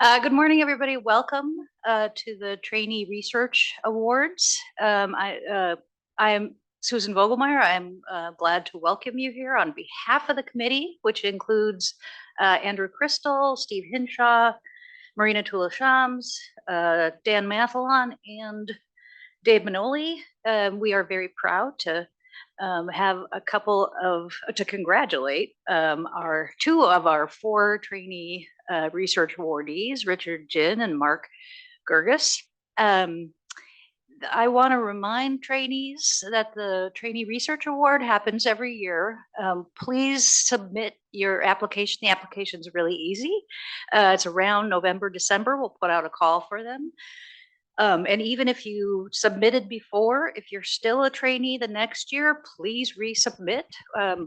Good morning, everybody. Welcome to the Trainee Research Awards. I am Susan Vogelmeyer. I'm glad to welcome you here on behalf of the committee, which includes Andrew Crystal, Steve Hinshaw, Marina Tula-Shams, Dan Mathalon, and Dave Manoli. We are very proud to have to congratulate our two of our four trainee research awardees, Richard Jin and Mark Gergues. I want to remind trainees that the Trainee Research Award happens every year. Please submit your application. The application is really easy. It's around November, December. We'll put out a call for them. And even if you submitted before, if you're still a trainee the next year, please resubmit.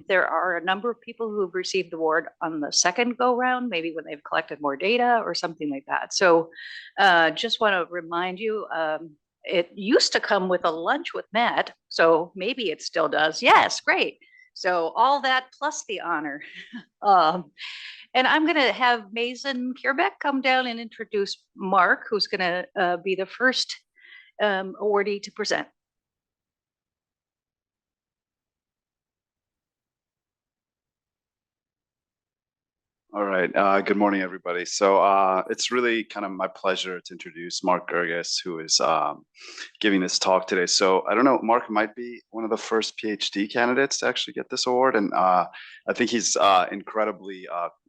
There are a number of people who have received the award on the second go round, maybe when they've collected more data or something like that. So just want to remind you, it used to come with a lunch with Matt, so maybe it still does. Yes, great. So all that plus the honor. And I'm going to have Mason Kierbeck come down and introduce Mark, who's going to be the first awardee to present. All right. Good morning, everybody. So it's really kind of my pleasure to introduce Mark Gergues, who is giving this talk today. So I don't know, Mark might be one of the first PhD candidates to actually get this award, and I think he's incredibly,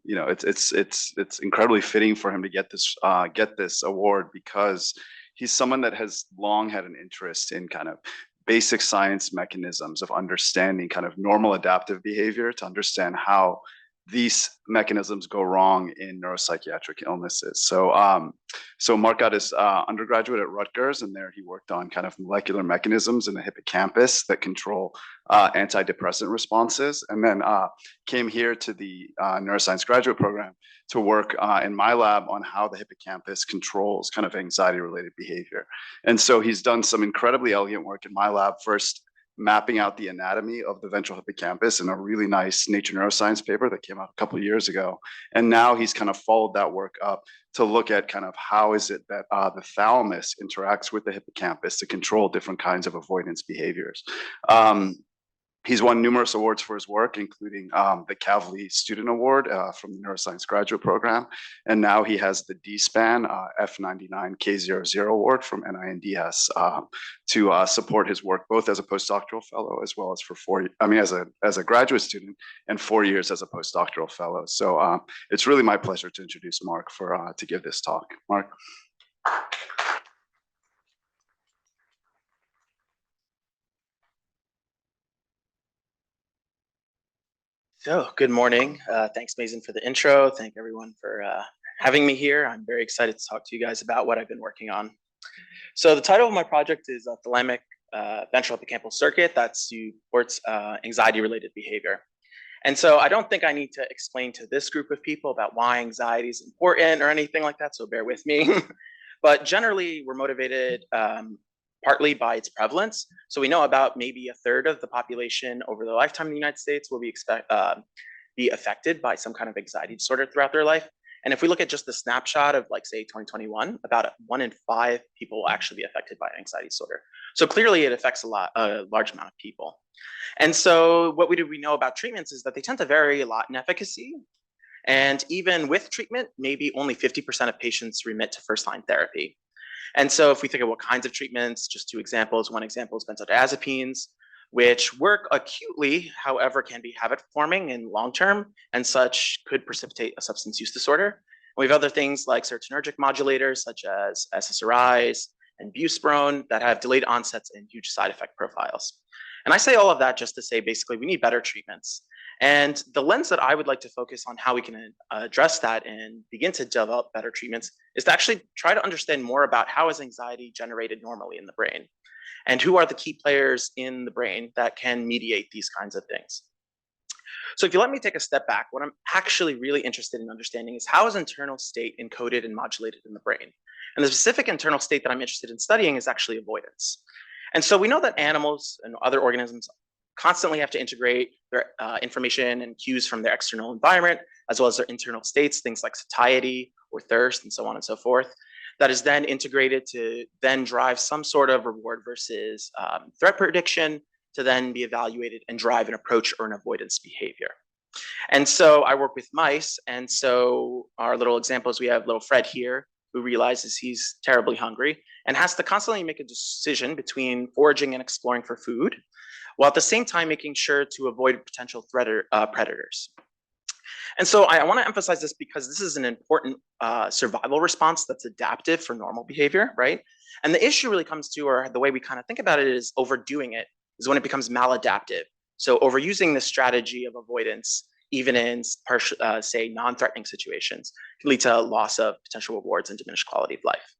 it's incredibly fitting for him to get this award because he's someone that has long had an interest in kind of basic science mechanisms of understanding kind of normal adaptive behavior to understand how these mechanisms go wrong in neuropsychiatric illnesses. So Mark got his undergraduate at Rutgers, and there he worked on kind of molecular mechanisms in the hippocampus that control antidepressant responses, and then came here to the neuroscience graduate program to work in my lab on how the hippocampus controls kind of anxiety-related behavior. And so he's done some incredibly elegant work in my lab, first mapping out the anatomy of the ventral hippocampus in a really nice Nature Neuroscience paper that came out a couple of years ago. And now he's kind of followed that work up to look at kind of how is it that the thalamus interacts with the hippocampus to control different kinds of avoidance behaviors. He's won numerous awards for his work, including the Kavli Student Award from the Neuroscience Graduate Program. And now he has the DSPAN F99K00 Award from NINDS to support his work, both as a postdoctoral fellow as well as as a graduate student and 4 years as a postdoctoral fellow. So it's really my pleasure to introduce Mark to give this talk. Mark. So good morning. Thanks, Mason, for the intro. Thank everyone for having me here. I'm very excited to talk to you guys about what I've been working on. So the title of my project is Thalamic-Ventral hippocampal circuit that supports anxiety-related behavior. And so I don't think I need to explain to this group of people about why anxiety is important or anything like that, so bear with me. But generally, we're motivated partly by its prevalence. So we know about maybe a third of the population over the lifetime in the United States will be affected by some kind of anxiety disorder throughout their life. And if we look at just the snapshot of like, say, 2021, about 1 in 5 people will actually be affected by anxiety disorder. So clearly it affects a large amount of people. And so what we know about treatments is that they tend to vary a lot in efficacy. And even with treatment, maybe only 50% of patients remit to first-line therapy. And so if we think of what kinds of treatments, just 2 examples. One example is benzodiazepines, which work acutely, however, can be habit-forming in long-term, and such could precipitate a substance use disorder. And we have other things like serotonergic modulators, such as SSRIs and buspirone, that have delayed onsets and huge side effect profiles. And I say all of that just to say, basically, we need better treatments. And the lens that I would like to focus on how we can address that and begin to develop better treatments is to actually try to understand more about how is anxiety generated normally in the brain, and who are the key players in the brain that can mediate these kinds of things. So if you let me take a step back, what I'm actually really interested in understanding is how is internal state encoded and modulated in the brain? And the specific internal state that I'm interested in studying is actually avoidance. And so we know that animals and other organisms constantly have to integrate their information and cues from their external environment, as well as their internal states, things like satiety or thirst, and so on and so forth, that is then integrated to then drive some sort of reward versus threat prediction to then be evaluated and drive an approach or an avoidance behavior. And so I work with mice. And so our little examples, we have little Fred here, who realizes he's terribly hungry and has to constantly make a decision between foraging and exploring for food, while at the same time making sure to avoid potential predators. And so I want to emphasize this because this is an important survival response that's adaptive for normal behavior, right? And the issue really comes to, or the way we kind of think about it, is overdoing it is when it becomes maladaptive. So overusing this strategy of avoidance, even in say non-threatening situations, can lead to loss of potential rewards and diminished quality of life.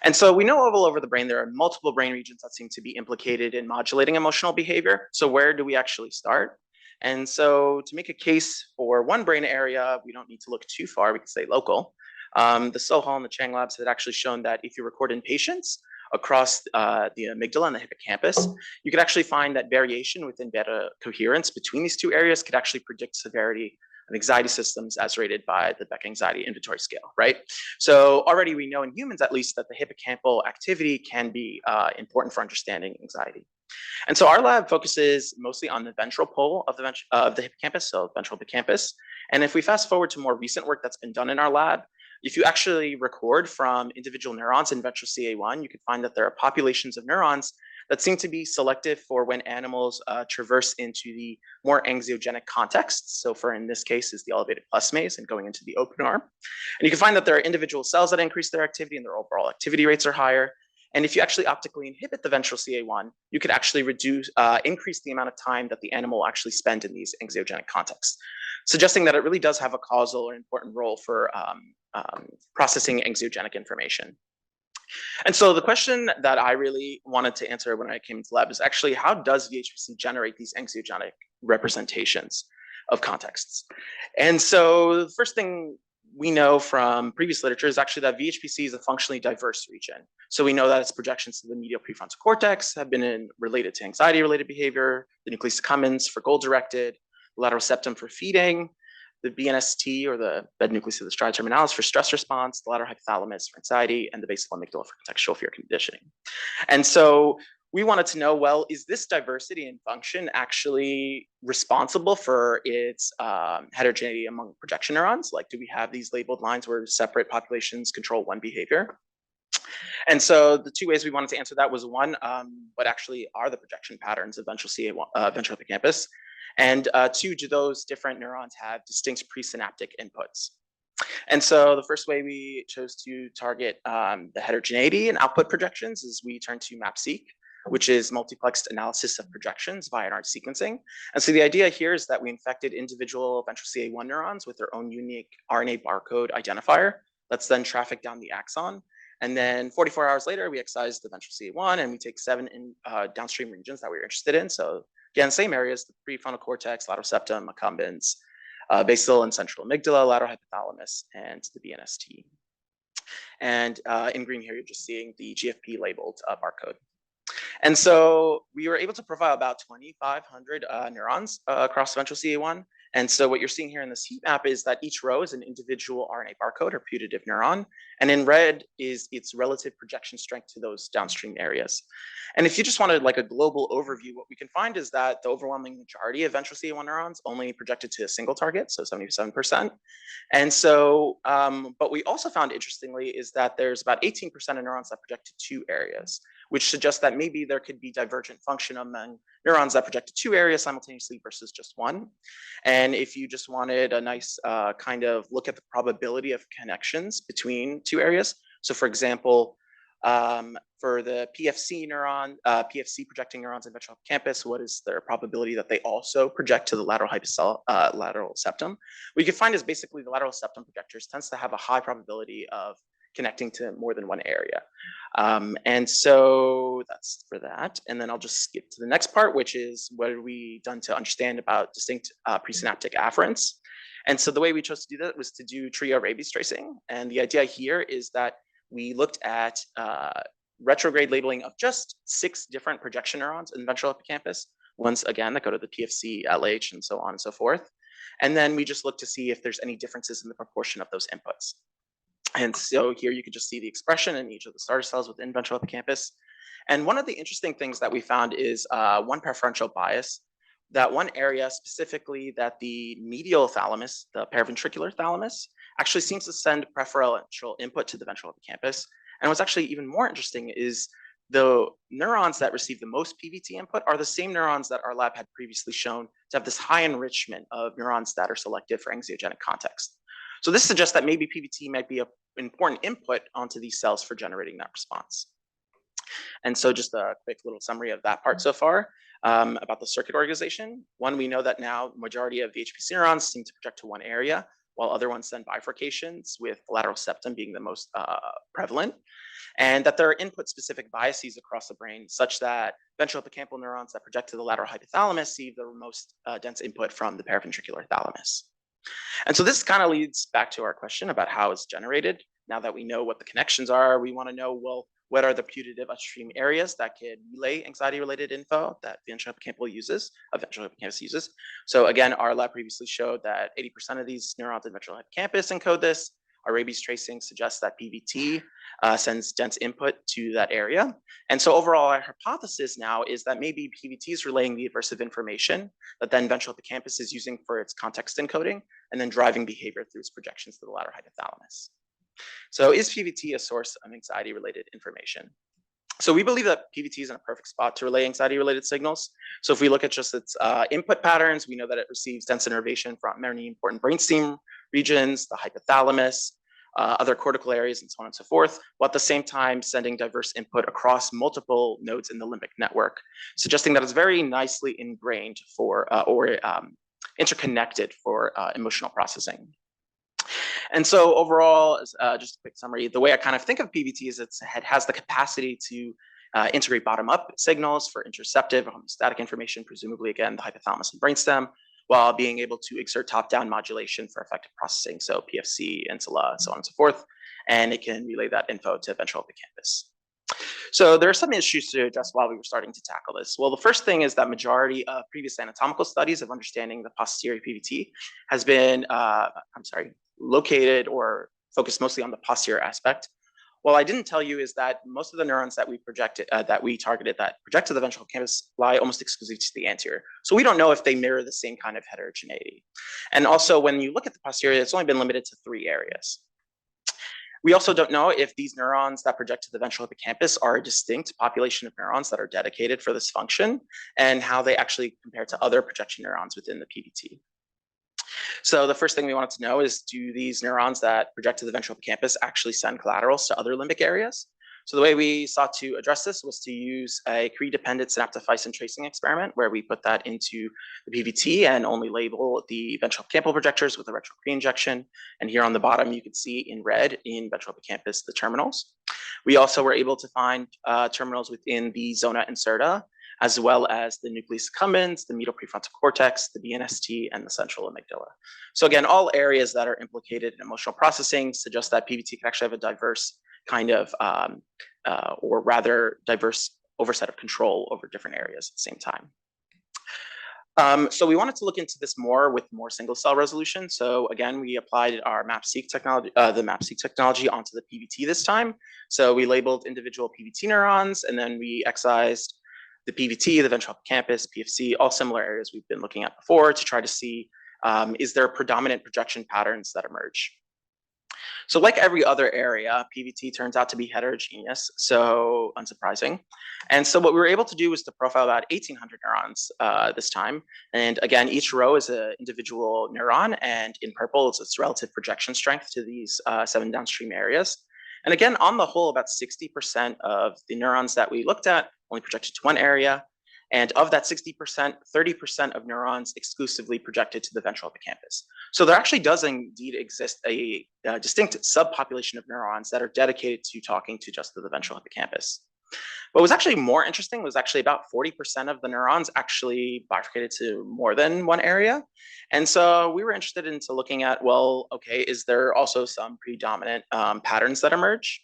And so we know all over the brain, there are multiple brain regions that seem to be implicated in modulating emotional behavior. So where do we actually start? And so to make a case for one brain area, we don't need to look too far, we can say local. The Sohal and the Chang labs had actually shown that if you record in patients across the amygdala and the hippocampus, you could actually find that variation within beta coherence between these two areas could actually predict severity of anxiety systems as rated by the Beck Anxiety Inventory Scale, right? So already we know in humans at least that the hippocampal activity can be important for understanding anxiety. And so our lab focuses mostly on the ventral pole of the hippocampus, so ventral hippocampus. And if we fast forward to more recent work that's been done in our lab, if you actually record from individual neurons in ventral CA1, you can find that there are populations of neurons that seem to be selective for when animals traverse into the more anxiogenic contexts. So for in this case is the elevated plus maze and going into the open arm. And you can find that there are individual cells that increase their activity and their overall activity rates are higher. And if you actually optically inhibit the ventral CA1, you could actually increase the amount of time that the animal will actually spend in these anxiogenic contexts, suggesting that it really does have a causal or important role for processing anxiogenic information. And so the question that I really wanted to answer when I came into the lab is actually, how does VHPC generate these anxiogenic representations of contexts? And so the first thing we know from previous literature is actually that VHPC is a functionally diverse region. So we know that its projections to the medial prefrontal cortex have been related to anxiety-related behavior, the nucleus accumbens for goal-directed, the lateral septum for feeding, the BNST or the bed nucleus of the striatum terminalis for stress response, the lateral hypothalamus for anxiety, and the basal amygdala for contextual fear conditioning. And so we wanted to know, well, is this diversity in function actually responsible for its heterogeneity among projection neurons? Like, do we have these labeled lines where separate populations control one behavior? And so the two ways we wanted to answer that was one, what actually are the projection patterns of ventral CA1, ventral hippocampus? And two, do those different neurons have distinct presynaptic inputs? And so the first way we chose to target the heterogeneity in output projections is we turned to MapSeq, which is multiplexed analysis of projections via RNA sequencing. And so the idea here is that we infected individual ventral CA1 neurons with their own unique RNA barcode identifier that's then trafficked down the axon. And then 44 hours later, we excise the ventral CA1 and we take 7 downstream regions that we were interested in. So again, same areas, the prefrontal cortex, lateral septum, accumbens, basal and central amygdala, lateral hypothalamus, and the BNST. And in green here, you're just seeing the GFP labeled barcode. And so we were able to profile about 2,500 neurons across ventral CA1. And so what you're seeing here in this heat map is that each row is an individual RNA barcode or putative neuron. And in red is its relative projection strength to those downstream areas. And if you just wanted like a global overview, what we can find is that the overwhelming majority of ventral CA1 neurons only projected to a single target, so 77%. And so, but we also found interestingly is that there's about 18% of neurons that project to 2 areas, which suggests that maybe there could be divergent function among neurons that project to 2 areas simultaneously versus just 1. And if you just wanted a nice kind of look at the probability of connections between 2 areas. So for example, for the PFC neuron, PFC projecting neurons in ventral hippocampus, what is their probability that they also project to the lateral septum? What you can find is basically the lateral septum projectors tends to have a high probability of connecting to more than one area. And so that's for that. And then I'll just skip to the next part, which is what have we done to understand about distinct presynaptic afferents. And so the way we chose to do that was to do trio rabies tracing. And the idea here is that we looked at retrograde labeling of just 6 different projection neurons in ventral hippocampus, ones again that go to the PFC, LH, and so on and so forth. And then we just looked to see if there's any differences in the proportion of those inputs. And so here you can just see the expression in each of the starter cells within ventral hippocampus. And one of the interesting things that we found is one preferential bias, that one area specifically that the medial thalamus, the paraventricular thalamus, actually seems to send preferential input to the ventral hippocampus. And what's actually even more interesting is the neurons that receive the most PVT input are the same neurons that our lab had previously shown to have this high enrichment of neurons that are selected for anxiogenic context. So this suggests that maybe PVT might be an important input onto these cells for generating that response. And so just a quick little summary of that part so far about the circuit organization. One, we know that now the majority of the HPC neurons seem to project to one area, while other ones send bifurcations, with the lateral septum being the most prevalent. And that there are input-specific biases across the brain, such that ventral hippocampal neurons that project to the lateral hypothalamus see the most dense input from the paraventricular thalamus. And so this kind of leads back to our question about how it's generated. Now that we know what the connections are, we want to know, well, what are the putative upstream areas that could relay anxiety-related info that ventral hippocampus uses? So again, our lab previously showed that 80% of these neurons in ventral hippocampus encode this. Our rabies tracing suggests that PVT sends dense input to that area. And so overall, our hypothesis now is that maybe PVT is relaying the aversive information that then ventral hippocampus is using for its context encoding and then driving behavior through its projections to the lateral hypothalamus. So is PVT a source of anxiety-related information? So we believe that PVT is in a perfect spot to relay anxiety-related signals. So if we look at just its input patterns, we know that it receives dense innervation from many important brainstem regions, the hypothalamus, other cortical areas, and so on and so forth, while at the same time sending diverse input across multiple nodes in the limbic network, suggesting that it's very nicely ingrained for or interconnected for emotional processing. And so overall, just a quick summary, the way I kind of think of PVT is it has the capacity to integrate bottom-up signals for interoceptive or homeostatic information, presumably, again, the hypothalamus and brainstem, while being able to exert top-down modulation for effective processing, so PFC, insula, so on and so forth, and it can relay that info to ventral hippocampus. So there are some issues to address while we were starting to tackle this. Well, the first thing is that majority of previous anatomical studies of understanding the posterior PVT has been, located or focused mostly on the posterior aspect. What I didn't tell you is that most of the neurons that we targeted that project to the ventral hippocampus lie almost exclusively to the anterior. So we don't know if they mirror the same kind of heterogeneity. And also, when you look at the posterior, it's only been limited to 3 areas. We also don't know if these neurons that project to the ventral hippocampus are a distinct population of neurons that are dedicated for this function, and how they actually compare to other projection neurons within the PVT. So the first thing we wanted to know is, do these neurons that project to the ventral hippocampus actually send collaterals to other limbic areas? So the way we sought to address this was to use a Cree-dependent synaptophysin tracing experiment, where we put that into the PVT and only label the ventral hippocampal projectors with a retro Cree injection. And here on the bottom, you can see in red in ventral hippocampus the terminals. We also were able to find terminals within the zona incerta, as well as the nucleus accumbens, the medial prefrontal cortex, the BNST, and the central amygdala. So again, all areas that are implicated in emotional processing suggest that PVT can actually have a diverse kind of, or rather diverse oversight of control over different areas at the same time. So we wanted to look into this more with more single cell resolution. So again, we applied our MapSeq technology, onto the PVT this time. So we labeled individual PVT neurons, and then we excised the PVT, the ventral hippocampus, PFC, all similar areas we've been looking at before, to try to see, is there predominant projection patterns that emerge? So like every other area, PVT turns out to be heterogeneous, so unsurprising. And so what we were able to do was to profile about 1,800 neurons this time. And again, each row is an individual neuron, and in purple it's its relative projection strength to these 7 downstream areas. And again, on the whole, about 60% of the neurons that we looked at only projected to one area. And of that 60%, 30% of neurons exclusively projected to the ventral hippocampus. So there actually does indeed exist a distinct subpopulation of neurons that are dedicated to talking to just the ventral hippocampus. What was actually more interesting was actually about 40% of the neurons actually bifurcated to more than one area. And so we were interested into looking at, well, okay, is there also some predominant patterns that emerge?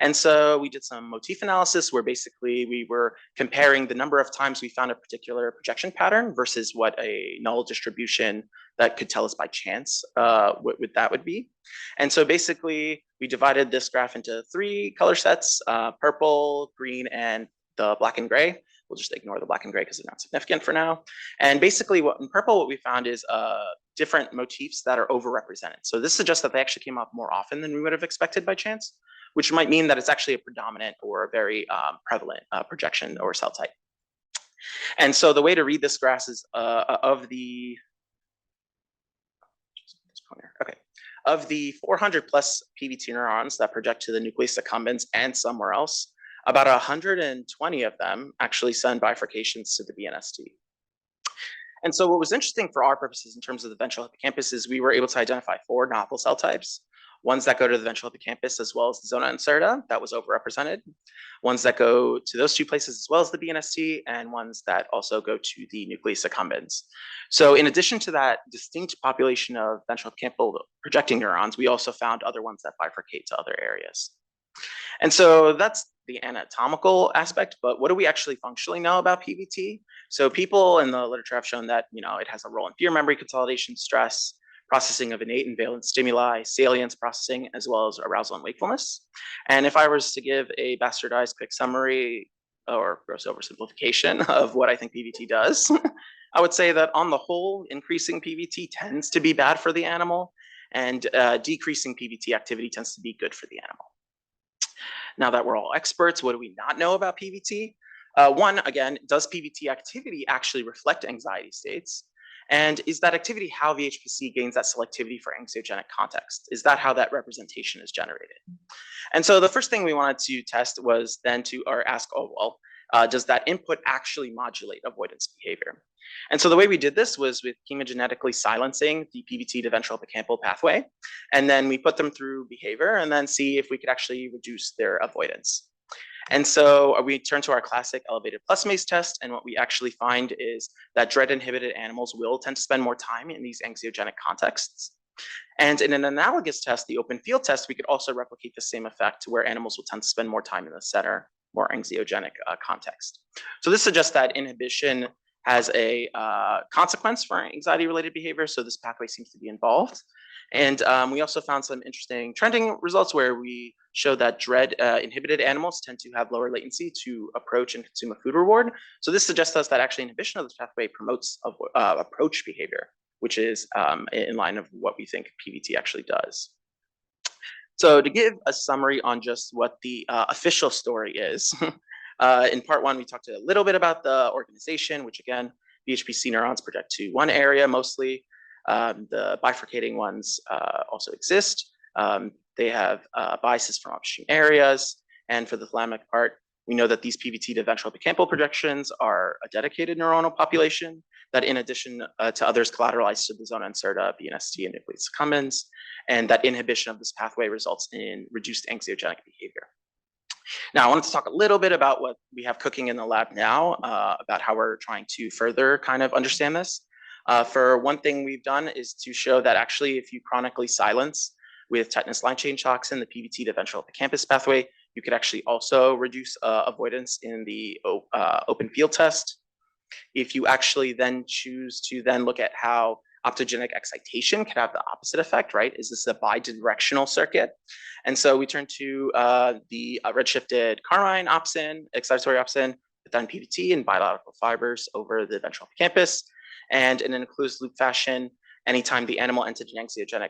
And so we did some motif analysis where basically we were comparing the number of times we found a particular projection pattern versus what a null distribution that could tell us by chance what that would be. And so basically we divided this graph into 3 color sets, purple, green, and the black and gray. We'll just ignore the black and gray because they're not significant for now. And basically in purple, what we found is different motifs that are overrepresented. So this suggests that they actually came up more often than we would have expected by chance, which might mean that it's actually a predominant or a very prevalent projection or cell type. And so the way to read this graph is of the 400 plus PVT neurons that project to the nucleus accumbens and somewhere else, about 120 of them actually send bifurcations to the BNST. And so what was interesting for our purposes in terms of the ventral hippocampus is we were able to identify 4 novel cell types, ones that go to the ventral hippocampus as well as the zona incerta, that was overrepresented, ones that go to those 2 places as well as the BNST, and ones that also go to the nucleus accumbens. So in addition to that distinct population of ventral hippocampal projecting neurons, we also found other ones that bifurcate to other areas. And so that's the anatomical aspect, but what do we actually functionally know about PVT? So people in the literature have shown that, it has a role in fear memory consolidation, stress, processing of innate and valent stimuli, salience processing, as well as arousal and wakefulness. And if I was to give a bastardized quick summary or gross oversimplification of what I think PVT does, I would say that on the whole, increasing PVT tends to be bad for the animal, and decreasing PVT activity tends to be good for the animal. Now that we're all experts, what do we not know about PVT? One, again, does PVT activity actually reflect anxiety states? And is that activity how the HPC gains that selectivity for anxiogenic context? Is that how that representation is generated? And so the first thing we wanted to test was then to ask, does that input actually modulate avoidance behavior? And so the way we did this was with chemogenetically silencing the PVT to ventral hippocampal pathway. And then we put them through behavior and then see if we could actually reduce their avoidance. And so we turn to our classic elevated plus maze test. And what we actually find is that dread inhibited animals will tend to spend more time in these anxiogenic contexts. And in an analogous test, the open field test, we could also replicate the same effect where animals will tend to spend more time in the center, more anxiogenic context. So this suggests that inhibition has a consequence for anxiety-related behavior, so this pathway seems to be involved. And we also found some interesting trending results where we showed that dread inhibited animals tend to have lower latency to approach and consume a food reward. So this suggests to us that actually inhibition of this pathway promotes approach behavior, which is in line of what we think PVT actually does. So to give a summary on just what the official story is, in part 1, we talked a little bit about the organization, which again, VHPC neurons project to one area mostly. The bifurcating ones also exist. They have biases from upstream areas. And for the thalamic part, we know that these PVT to ventral hippocampal projections are a dedicated neuronal population that in addition to others collateralized to the zona incerta, BNST, and nucleus accumbens, and that inhibition of this pathway results in reduced anxiogenic behavior. Now, I wanted to talk a little bit about what we have cooking in the lab now, about how we're trying to further kind of understand this. For one thing we've done is to show that actually if you chronically silence with tetanus line chain toxin, the PVT to ventral hippocampus pathway, you could actually also reduce avoidance in the open field test. If you actually then choose to then look at how optogenic excitation can have the opposite effect, right? Is this a bidirectional circuit? And so we turn to the redshifted carmine opsin, excitatory opsin, with then PVT and bilateral fibers over the ventral hippocampus. And in an closed loop fashion, anytime the animal entered an anxiogenic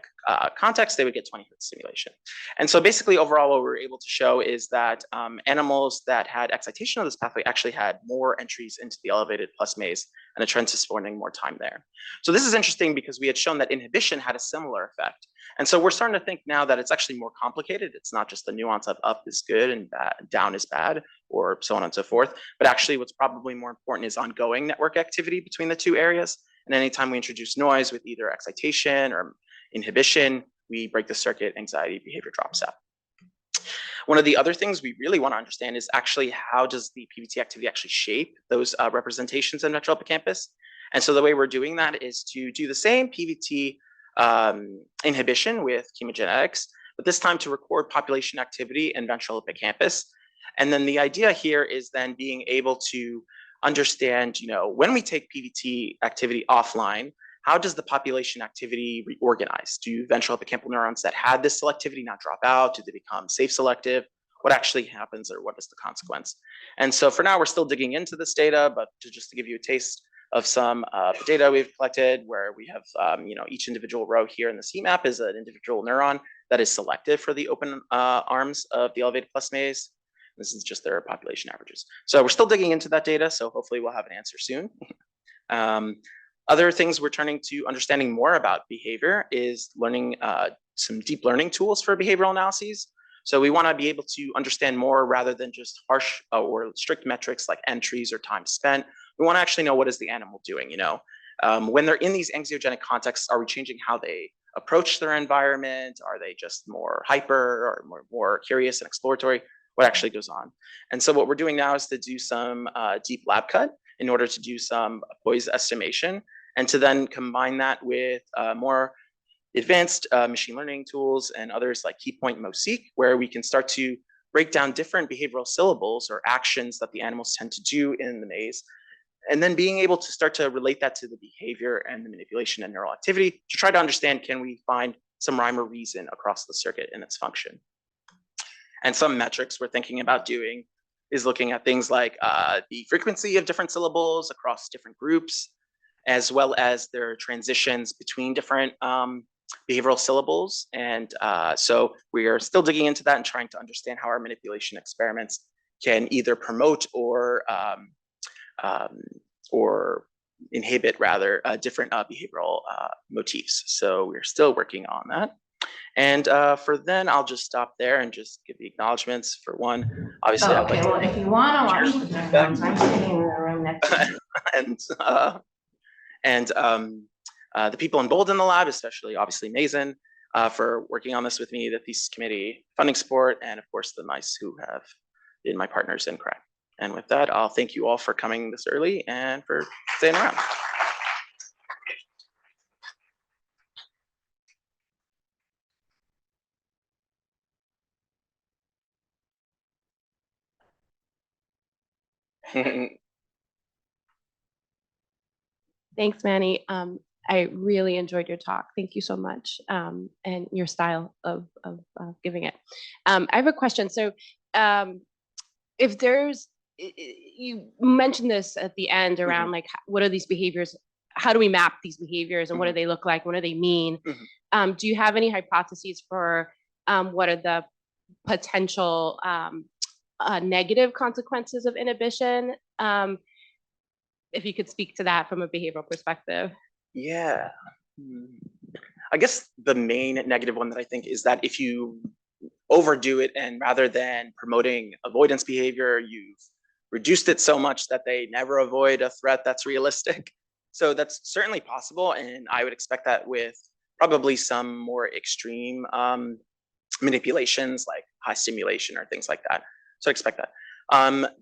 context, they would get 20 Hz stimulation. And so basically overall, what we were able to show is that animals that had excitation of this pathway actually had more entries into the elevated plus maze and a trend to spending more time there. So this is interesting because we had shown that inhibition had a similar effect. And so we're starting to think now that it's actually more complicated. It's not just the nuance of up is good and down is bad, or so on and so forth. But actually what's probably more important is ongoing network activity between the 2 areas. And anytime we introduce noise with either excitation or inhibition, we break the circuit, anxiety behavior drops out. One of the other things we really want to understand is actually how does the PVT activity actually shape those representations in ventral hippocampus? And so the way we're doing that is to do the same PVT inhibition with chemogenetics, but this time to record population activity in ventral hippocampus. And then the idea here is then being able to understand, when we take PVT activity offline, how does the population activity reorganize? Do ventral hippocampal neurons that had this selectivity not drop out? Do they become safe selective? What actually happens, or what is the consequence? And so for now, we're still digging into this data, but just to give you a taste of some data we've collected, where we have, each individual row here in the C map is an individual neuron that is selected for the open arms of the elevated plus maze. This is just their population averages. So we're still digging into that data, so hopefully we'll have an answer soon. Other things we're turning to understanding more about behavior is learning some deep learning tools for behavioral analyses. So we want to be able to understand more rather than just harsh or strict metrics like entries or time spent. We want to actually know, what is the animal doing, when they're in these anxiogenic contexts, are we changing how they approach their environment? Are they just more hyper or more curious and exploratory? What actually goes on? And so what we're doing now is to do some deep lab cut in order to do some poise estimation, and to then combine that with more advanced machine learning tools and others like Keypoint MoSeek, where we can start to break down different behavioral syllables or actions that the animals tend to do in the maze, and then being able to start to relate that to the behavior and the manipulation and neural activity to try to understand, can we find some rhyme or reason across the circuit in its function? And some metrics we're thinking about doing is looking at things like the frequency of different syllables across different groups, as well as their transitions between different behavioral syllables. And so we are still digging into that and trying to understand how our manipulation experiments can either promote or inhibit rather different behavioral motifs. So we're still working on that. And for then, I'll just stop there and just give the acknowledgements. For one, obviously, Oh, okay. Well, if you want to watch the backgrounds, I'm sitting in the room next to you. and the people in bold in the lab, especially obviously Mason, for working on this with me, the thesis committee, funding support, and of course the mice who have been my partners in CRAC. And with that, I'll thank you all for coming this early and for staying around. Thanks, Manny. I really enjoyed your talk. Thank you so much, and your style of giving it. I have a question. So if there's, you mentioned this at the end around like, what are these behaviors? How do we map these behaviors, and what do they look like? What do they mean? Do you have any hypotheses for what are the potential negative consequences of inhibition? If you could speak to that from a behavioral perspective. Yeah. I guess the main negative one that I think is that if you overdo it, and rather than promoting avoidance behavior, you've reduced it so much that they never avoid a threat that's realistic. So that's certainly possible. And I would expect that with probably some more extreme manipulations like high stimulation or things like that. So I expect that.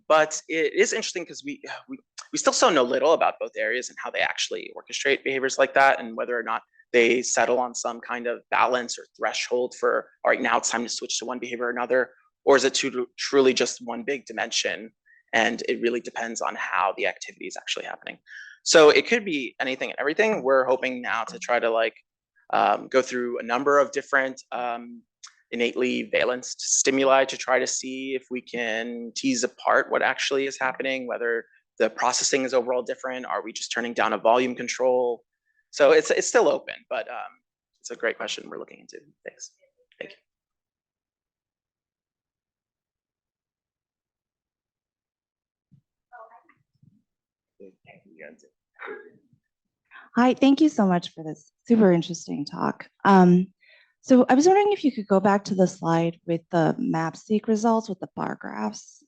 But it is interesting because we still so know little about both areas and how they actually orchestrate behaviors like that, and whether or not they settle on some kind of balance or threshold for, all right, now it's time to switch to one behavior or another, or is it truly just one big dimension, and it really depends on how the activity is actually happening. So it could be anything and everything. We're hoping now to try to go through a number of different innately valenced stimuli to try to see if we can tease apart what actually is happening, whether the processing is overall different. Are we just turning down a volume control? So it's still open, but it's a great question we're looking into. Thanks. Thank you. Hi, thank you so much for this super interesting talk. So I was wondering if you could go back to the slide with the MapSeq results with the bar graphs.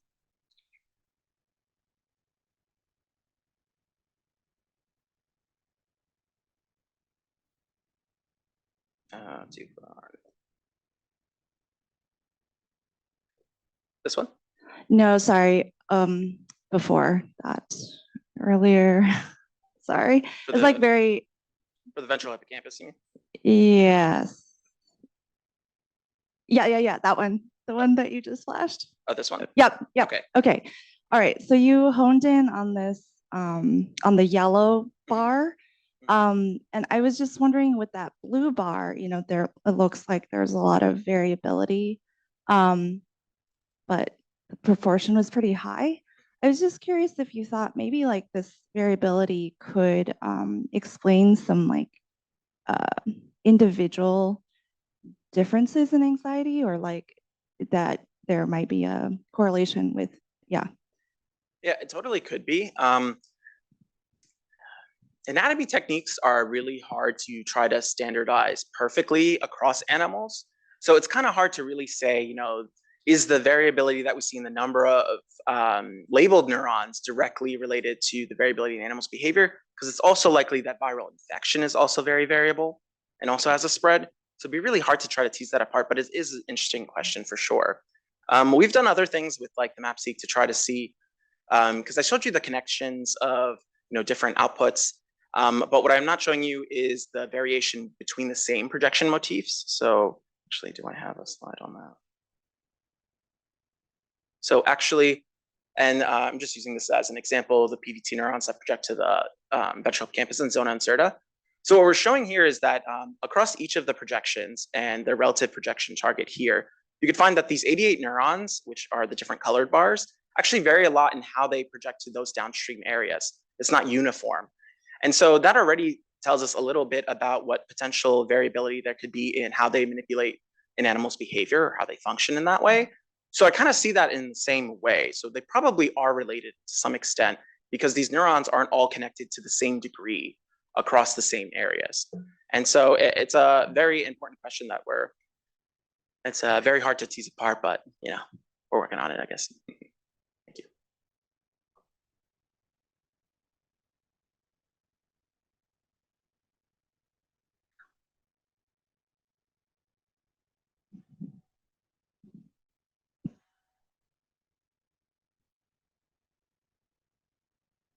Too far. This one? No, sorry, before that, earlier. Sorry, it's like very. For the ventral hippocampus, you mean? Yes. Yeah, that one. The one that you just flashed. Oh, this one. Yep. Okay. Okay. All right. So you honed in on this on the yellow bar. And I was just wondering with that blue bar, there it looks like there's a lot of variability. But the proportion was pretty high. I was just curious if you thought maybe like this variability could explain some like individual differences in anxiety, or like that there might be a correlation with, yeah. Yeah, it totally could be. Anatomy techniques are really hard to try to standardize perfectly across animals. So it's kind of hard to really say, is the variability that we see in the number of labeled neurons directly related to the variability in animals' behavior? Because it's also likely that viral infection is also very variable and also has a spread. So it'd be really hard to try to tease that apart, but it is an interesting question for sure. We've done other things with like the MapSeq to try to see, because I showed you the connections of different outputs. But what I'm not showing you is the variation between the same projection motifs. So actually, do I have a slide on that? So actually, and I'm just using this as an example, the PVT neurons that project to the ventral hippocampus and zona incerta. So what we're showing here is that across each of the projections and their relative projection target here, you can find that these 88 neurons, which are the different colored bars, actually vary a lot in how they project to those downstream areas. It's not uniform. And so that already tells us a little bit about what potential variability there could be in how they manipulate an animal's behavior or how they function in that way. So I kind of see that in the same way. So they probably are related to some extent because these neurons aren't all connected to the same degree across the same areas. And so it's a very important question that it's very hard to tease apart, but we're working on it, I guess. Thank you.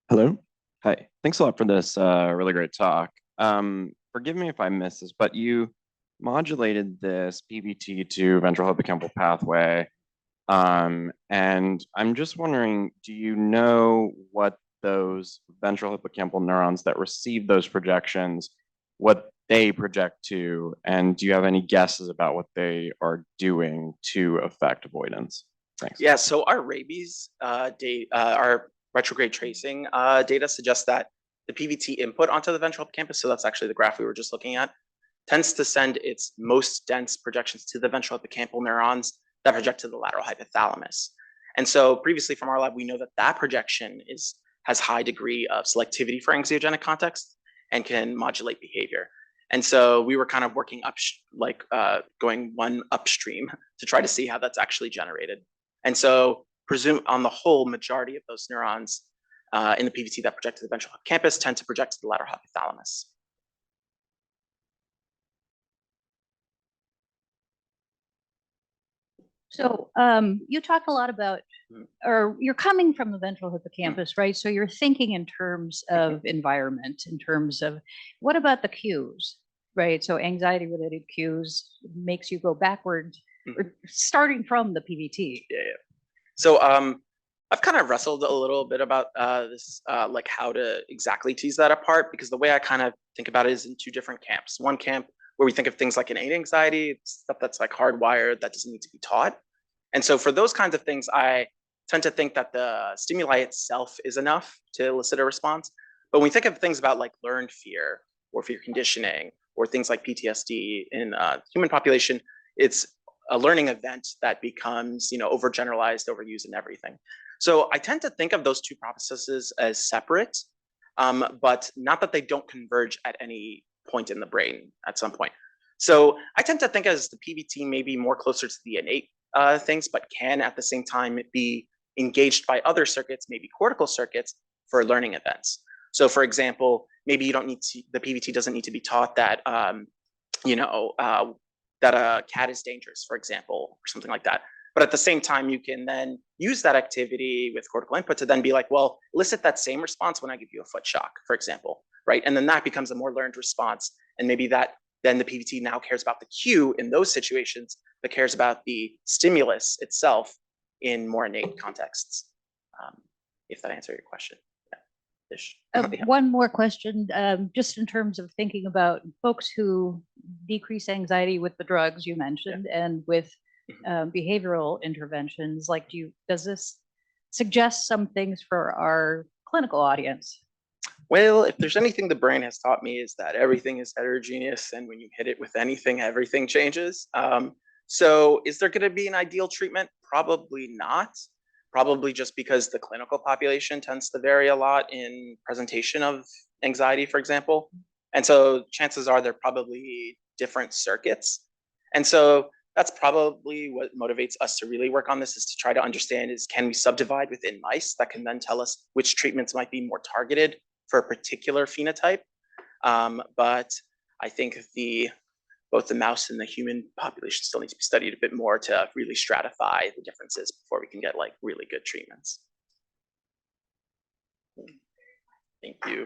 Hello. Hi. Thanks a lot for this really great talk. Forgive me if I missed this, but you modulated this PVT to ventral hippocampal pathway. And I'm just wondering, do you know what those ventral hippocampal neurons that receive those projections, what they project to, and do you have any guesses about what they are doing to affect avoidance? Thanks. Yeah, so our rabies our retrograde tracing data suggests that the PVT input onto the ventral hippocampus, so that's actually the graph we were just looking at, tends to send its most dense projections to the ventral hippocampal neurons that project to the lateral hypothalamus. And so previously from our lab, we know that that projection has high degree of selectivity for anxiogenic context and can modulate behavior. And so we were kind of working up, going one upstream to try to see how that's actually generated. And so presume on the whole, majority of those neurons in the PVT that project to the ventral hippocampus tend to project to the lateral hypothalamus. So you talk a lot about, or you're coming from the ventral hippocampus, right? So you're thinking in terms of environment, in terms of what about the cues, right? So anxiety-related cues makes you go backward, or starting from the PVT. Yeah. So I've kind of wrestled a little bit about this, like how to exactly tease that apart, because the way I kind of think about it is in two different camps. One camp where we think of things like innate anxiety, stuff that's like hardwired that doesn't need to be taught. And so for those kinds of things, I tend to think that the stimuli itself is enough to elicit a response. But when we think of things about like learned fear or fear conditioning or things like PTSD in human population, it's a learning event that becomes, overgeneralized, overused in everything. So I tend to think of those two processes as separate, but not that they don't converge at any point in the brain at some point. So I tend to think as the PVT may be more closer to the innate things, but can at the same time be engaged by other circuits, maybe cortical circuits, for learning events. So for example, maybe you don't need to, the PVT doesn't need to be taught that, that a cat is dangerous, for example, or something like that. But at the same time, you can then use that activity with cortical input to then be like, well, elicit that same response when I give you a foot shock, for example, right? And then that becomes a more learned response. And maybe that then the PBT now cares about the cue in those situations, but cares about the stimulus itself in more innate contexts. If that answered your question. Yeah. Ish. Yeah. One more question, just in terms of thinking about folks who decrease anxiety with the drugs you mentioned and with behavioral interventions, like does this suggest some things for our clinical audience? Well, if there's anything the brain has taught me is that everything is heterogeneous, and when you hit it with anything, everything changes. So is there going to be an ideal treatment? Probably not. Probably just because the clinical population tends to vary a lot in presentation of anxiety, for example. And so chances are they're probably different circuits. And so that's probably what motivates us to really work on this, is to try to understand can we subdivide within mice that can then tell us which treatments might be more targeted for a particular phenotype. But I think both the mouse and the human population still need to be studied a bit more to really stratify the differences before we can get like really good treatments. Thank you.